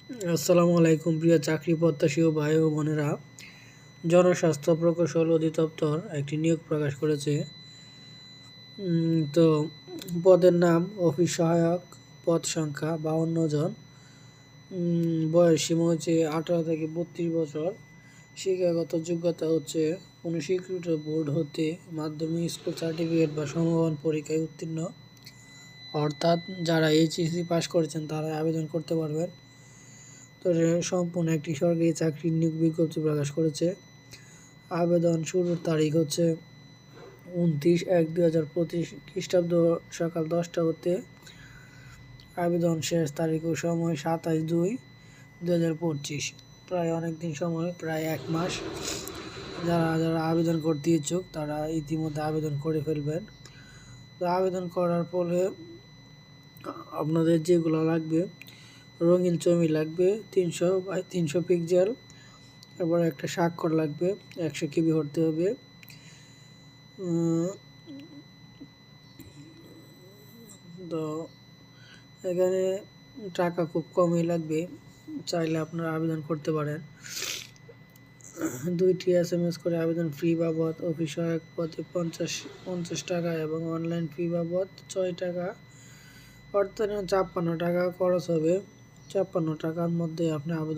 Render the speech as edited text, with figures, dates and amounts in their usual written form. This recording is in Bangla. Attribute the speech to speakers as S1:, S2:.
S1: আসসালামু আলাইকুম প্রিয় চাকরি প্রত্যাশী ও ভাই ও বোনেরা। জনস্বাস্থ্য প্রকৌশল অধিদপ্তর একটি নিয়োগ প্রকাশ করেছে। তো পদের নাম অফিস সহায়ক, পদ সংখ্যা 52 জন, বয়স সীমা হচ্ছে 18 থেকে 32 বছর। শিক্ষাগত যোগ্যতা হচ্ছে কোনো স্বীকৃত বোর্ড হতে মাধ্যমিক, স্কুল সার্টিফিকেট বা সমমান পরীক্ষায় উত্তীর্ণ, অর্থাৎ যারা এইচএসসি পাস করেছেন তারা আবেদন করতে পারবেন। তো সম্পূর্ণ একটি সরকারি চাকরির নিয়োগ বিজ্ঞপ্তি প্রকাশ করেছে। আবেদন শুরুর তারিখ হচ্ছে 29/1/2025 খ্রিস্টাব্দ সকাল 10টা হতে। আবেদন শেষ তারিখ ও সময় 27/2/2025। প্রায় অনেক দিন সময়, প্রায় 1 মাস। যারা যারা আবেদন করতে ইচ্ছুক তারা ইতিমধ্যে আবেদন করে ফেলবেন। তো আবেদন করার পরে আপনাদের যেগুলো লাগবে, রঙিন ছবি লাগবে 300x300 পিক্সেল, এবার একটা স্বাক্ষর লাগবে 100 KB হতে হবে। তো এখানে টাকা খুব কমই লাগবে, চাইলে আপনারা আবেদন করতে পারেন। 2টি SMS করে আবেদন ফি বাবদ অফিস সহায়ক পদে 50 টাকা এবং অনলাইন ফি বাবদ 6 টাকা, অর্থাৎ 56 টাকা খরচ হবে। 56 টাকার মধ্যে আপনি আবেদন